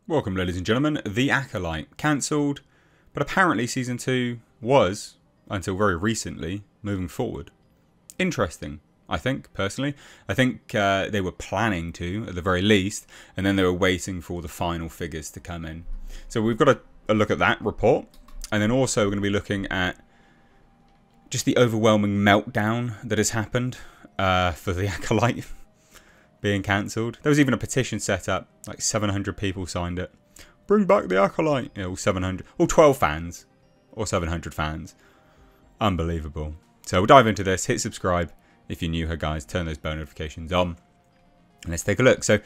Welcome, ladies and gentlemen. The Acolyte cancelled, but apparently Season 2 was, until very recently, moving forward. Interesting, I think, personally. I think they were planning to, at the very least, and then they were waiting for the final figures to come in. So we've got a look at that report, and then also we're going to be looking at just the overwhelming meltdown that has happened for the Acolyte being cancelled. There was even a petition set up, like 700 people signed it. Bring back the Acolyte. You know, all 700, all 12 fans, or 700 fans. Unbelievable. So we'll dive into this. Hit subscribe if you're new here, guys. Turn those bell notifications on. And let's take a look. So,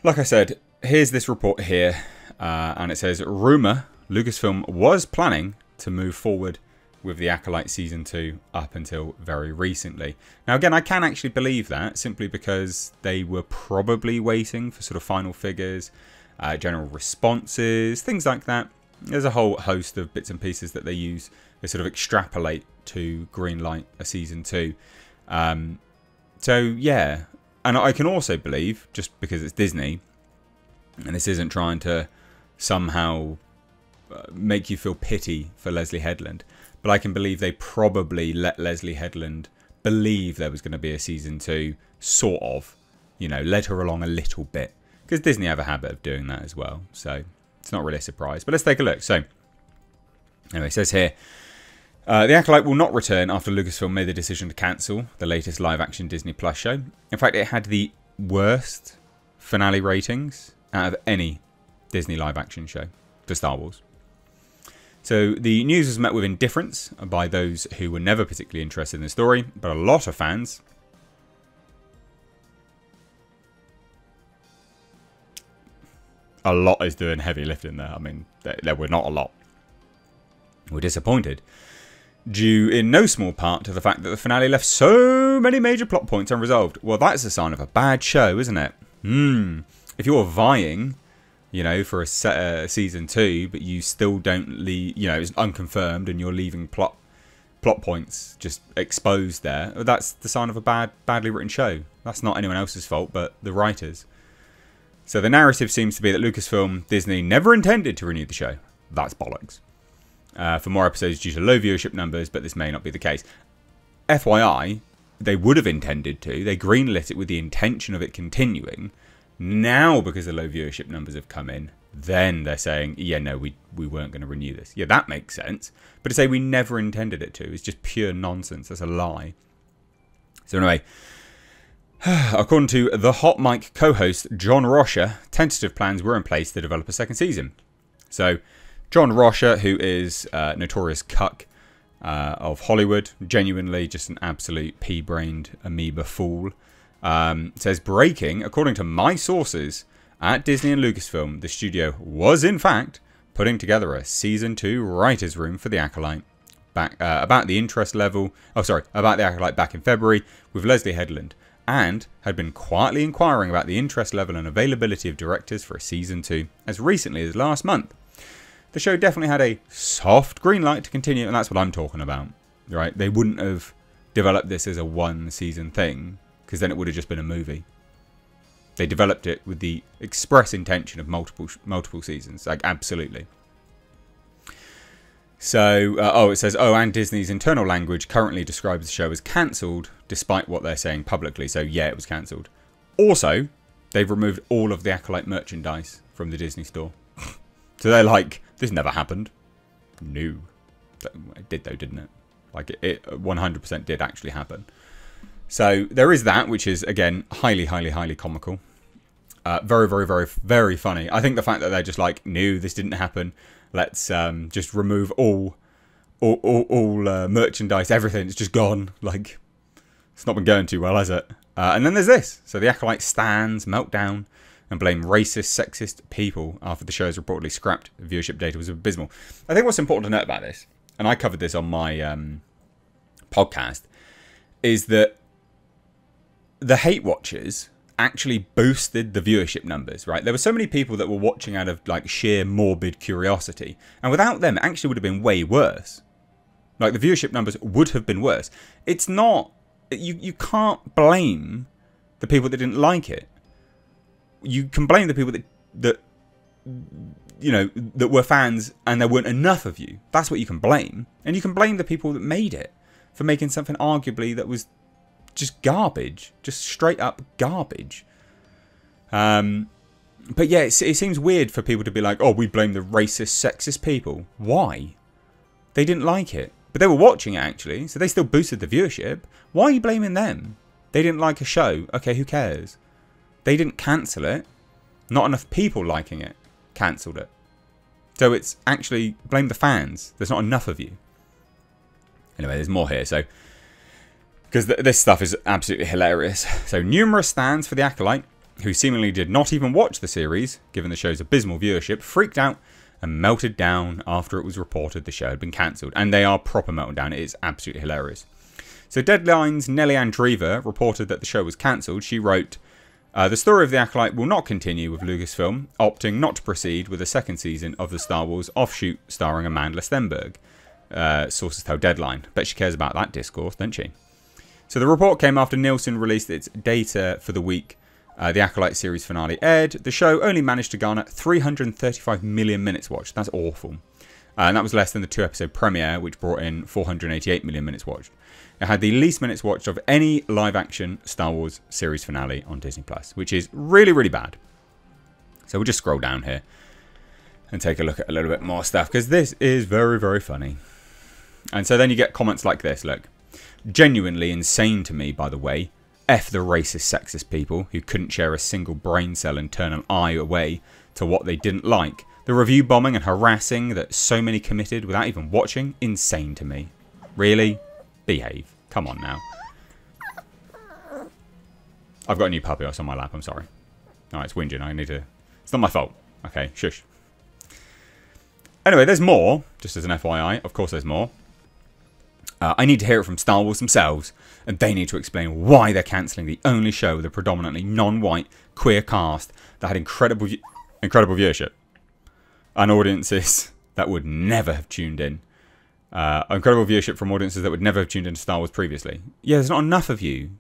like I said, here's this report here. And it says, rumour Lucasfilm was planning to move forward with the Acolyte Season 2 up until very recently. Now again, I can actually believe that, simply because they were probably waiting for sort of final figures, general responses, things like that. There's a whole host of bits and pieces that they use, they sort of extrapolate to greenlight a Season 2. So yeah, and I can also believe, just because it's Disney, and this isn't trying to somehow make you feel pity for Leslie Headland, but I can believe they probably let Leslie Headland believe there was going to be a Season 2, sort of. You know, led her along a little bit. Because Disney have a habit of doing that as well. So, it's not really a surprise. But let's take a look. So, anyway, it says here, the Acolyte will not return after Lucasfilm made the decision to cancel the latest live-action Disney Plus show. In fact, it had the worst finale ratings out of any Disney live-action show for Star Wars. So the news was met with indifference by those who were never particularly interested in the story, but a lot of fans is doing heavy lifting there. I mean, there were not a lot. Were disappointed, due in no small part to the fact that the finale left so many major plot points unresolved. Well, that's a sign of a bad show, isn't it? If you're vying, you know, for a Season 2, but you still don't leave, you know, it's unconfirmed and you're leaving plot points just exposed there, that's the sign of a badly written show. That's not anyone else's fault but the writers. So the narrative seems to be that Lucasfilm Disney never intended to renew the show. That's bollocks. For more episodes due to low viewership numbers, but this may not be the case. FYI, they would have intended to. They greenlit it with the intention of it continuing. Now, because the low viewership numbers have come in, then they're saying, yeah, no, we weren't going to renew this. Yeah, that makes sense. But to say we never intended it to is just pure nonsense. That's a lie. So anyway, according to the Hot Mic co-host John Rocha, tentative plans were in place to develop a second season. So John Rocha, who is a notorious cuck of Hollywood, genuinely just an absolute pea-brained amoeba fool, says, breaking, according to my sources at Disney and Lucasfilm, the studio was in fact putting together a Season 2 writer's room for the Acolyte about the Acolyte back in February with Leslie Headland, and had been quietly inquiring about the interest level and availability of directors for a Season 2 as recently as last month. The show definitely had a soft green light to continue, and that's what I'm talking about, right? They wouldn't have developed this as a one-season thing, because then it would have just been a movie. They developed it with the express intention of multiple seasons, like absolutely. So, it says, and Disney's internal language currently describes the show as cancelled, despite what they're saying publicly. So yeah, it was cancelled. Also, they've removed all of the Acolyte merchandise from the Disney store. So they're like, this never happened. No. It did though, didn't it? Like it 100% did actually happen. So there is that, which is, again, highly, highly, highly comical. Very, very, very, very funny. I think the fact that they're just like, no, this didn't happen. Let's just remove all merchandise, everything. It's just gone. Like, it's not been going too well, has it? And then there's this. So the Acolyte stands, meltdown, and blame racist, sexist people after the show is reportedly scrapped. Viewership data was abysmal. I think what's important to note about this, and I covered this on my podcast, is that the hate watchers actually boosted the viewership numbers, right? There were so many people that were watching out of like sheer morbid curiosity, and without them it actually would have been way worse. Like the viewership numbers would have been worse. It's not, you can't blame the people that didn't like it. You can blame the people that you know, that were fans and there weren't enough of you. That's what you can blame. And you can blame the people that made it for making something arguably that was just garbage. Just straight up garbage. But yeah, it seems weird for people to be like, oh, we blame the racist, sexist people. Why? They didn't like it. But they were watching it, actually, so they still boosted the viewership. Why are you blaming them? They didn't like a show. Okay, who cares? They didn't cancel it. Not enough people liking it cancelled it. So it's actually blame the fans. There's not enough of you. Anyway, there's more here. So, because this stuff is absolutely hilarious. So, numerous stands for the Acolyte, who seemingly did not even watch the series, given the show's abysmal viewership, freaked out and melted down after it was reported the show had been cancelled. And they are proper melting down. It is absolutely hilarious. So Deadline's Nelly Andreeva reported that the show was cancelled. She wrote, the story of the Acolyte will not continue with Lucasfilm, opting not to proceed with the second season of the Star Wars offshoot starring Amanda Stenberg. Sources tell Deadline. Bet she cares about that discourse, doesn't she? So the report came after Nielsen released its data for the week the Acolyte series finale aired. The show only managed to garner 335 million minutes watched. That's awful. And that was less than the 2-episode premiere, which brought in 488 million minutes watched. It had the least minutes watched of any live-action Star Wars series finale on Disney+, which is really, really bad. So we'll just scroll down here and take a look at a little bit more stuff, because this is very, very funny. And so then you get comments like this, look. Genuinely insane to me, by the way. F the racist, sexist people who couldn't share a single brain cell and turn an eye away to what they didn't like. The review bombing and harassing that so many committed without even watching, insane to me. Really? Behave. Come on now. I've got a new puppy on my lap, I'm sorry. Alright, it's whinging, I need to... It's not my fault. Okay, shush. Anyway, there's more, just as an FYI. Of course there's more. I need to hear it from Star Wars themselves, and they need to explain why they're cancelling the only show with a predominantly non-white, queer cast that had incredible viewership. And audiences that would never have tuned in. Incredible viewership from audiences that would never have tuned into Star Wars previously. Yeah, there's not enough of you.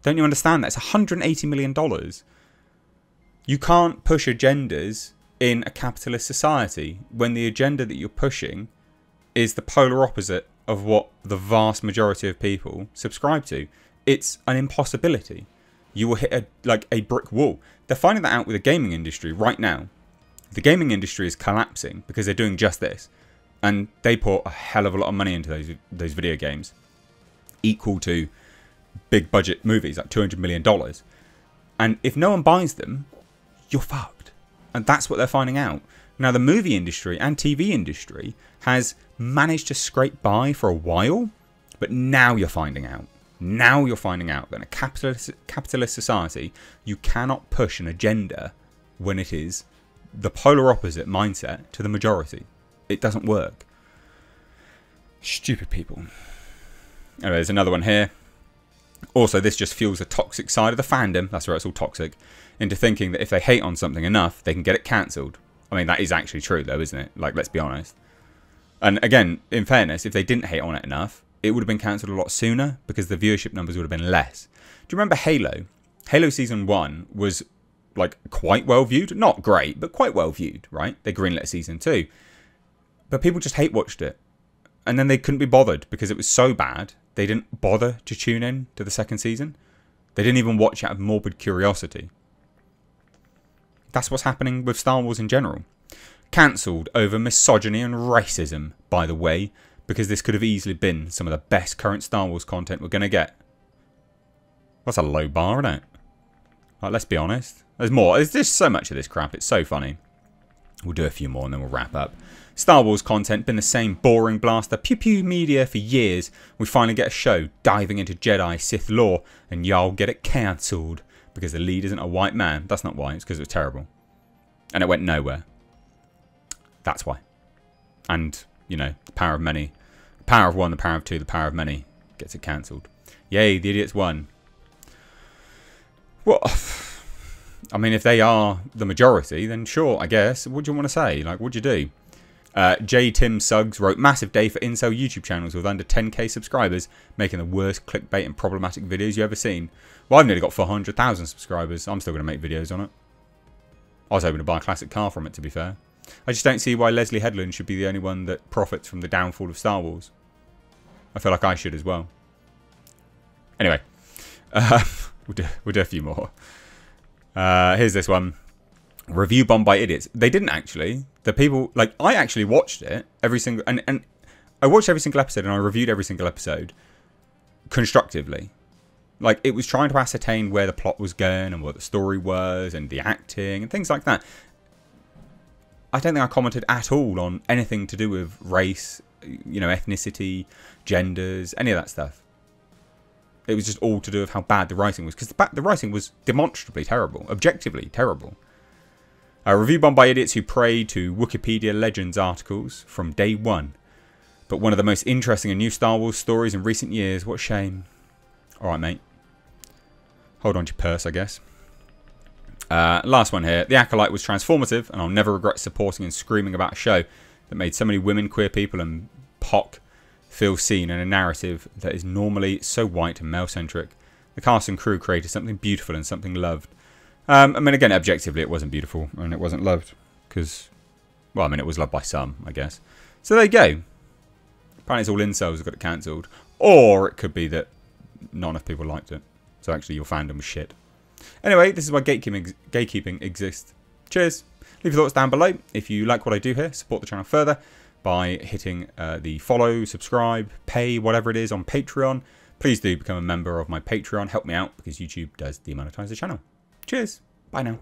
Don't you understand that? It's $180 million. You can't push agendas in a capitalist society when the agenda that you're pushing is the polar opposite of what the vast majority of people subscribe to. It's an impossibility. You will hit a brick wall. They're finding that out with the gaming industry right now. The gaming industry is collapsing because they're doing just this. And they pour a hell of a lot of money into those video games. Equal to big budget movies, like $200 million. And if no one buys them, you're fucked. And that's what they're finding out. Now, the movie industry and TV industry has managed to scrape by for a while, but now you're finding out. Now you're finding out that in a capitalist society, you cannot push an agenda when it is the polar opposite mindset to the majority. It doesn't work. Stupid people. Anyway, there's another one here. Also, this just fuels the toxic side of the fandom, that's where it's all toxic, into thinking that if they hate on something enough, they can get it cancelled. I mean, that is actually true though, isn't it? Like, let's be honest. And again, in fairness, if they didn't hate on it enough, it would have been cancelled a lot sooner because the viewership numbers would have been less. Do you remember Halo? Halo Season 1 was, like, quite well viewed. Not great, but quite well viewed, right? They greenlit Season 2. But people just hate-watched it. And then they couldn't be bothered because it was so bad, they didn't bother to tune in to the second season. They didn't even watch out of morbid curiosity. That's what's happening with Star Wars in general. Cancelled over misogyny and racism, by the way, because this could have easily been some of the best current Star Wars content we're going to get. That's a low bar, isn't it? Like, let's be honest. There's more. There's just so much of this crap. It's so funny. We'll do a few more and then we'll wrap up. Star Wars content, been the same boring blaster pew pew media for years. We finally get a show diving into Jedi Sith lore and y'all get it cancelled because the lead isn't a white man. That's not why, it's because it was terrible. And it went nowhere. That's why. And, you know, the power of many. The power of one, the power of two, the power of many gets it cancelled. Yay, the idiots won. Well, I mean, if they are the majority, then sure, I guess. What do you want to say? Like, what'd you do? J. Tim Suggs wrote, massive day for incel YouTube channels with under 10k subscribers, making the worst clickbait and problematic videos you ever seen. Well, I've nearly got 400,000 subscribers. I'm still going to make videos on it. I was hoping to buy a classic car from it, to be fair. I just don't see why Leslie Headland should be the only one that profits from the downfall of Star Wars. I feel like I should as well. Anyway, we'll do a few more. Here's this one. Review bombed by idiots. They didn't actually. The people, like, I actually watched it every single, and I watched every single episode and I reviewed every single episode constructively. Like, it was trying to ascertain where the plot was going and what the story was and the acting and things like that. I don't think I commented at all on anything to do with race, you know, ethnicity, genders, any of that stuff. It was just all to do with how bad the writing was. Because the writing was demonstrably terrible. Objectively terrible. A review bombed by idiots who pray to Wikipedia Legends articles from day one. But one of the most interesting and new Star Wars stories in recent years. What a shame. Alright, mate. Hold on to your purse, I guess. Last one here. The Acolyte was transformative, and I'll never regret supporting and screaming about a show that made so many women, queer people, and POC feel seen in a narrative that is normally so white and male-centric. The cast and crew created something beautiful and something loved. I mean, again, objectively, it wasn't beautiful, and it wasn't loved. Because, well, I mean, it was loved by some, I guess. So there you go. Apparently it's all incels who got it cancelled. Or it could be that not enough people liked it. So actually your fandom was shit. Anyway, this is why gatekeeping exists. Cheers. Leave your thoughts down below. If you like what I do here, support the channel further by hitting the follow, subscribe, pay, whatever it is on Patreon. Please do become a member of my Patreon. Help me out because YouTube does demonetize the channel. Cheers. Bye now.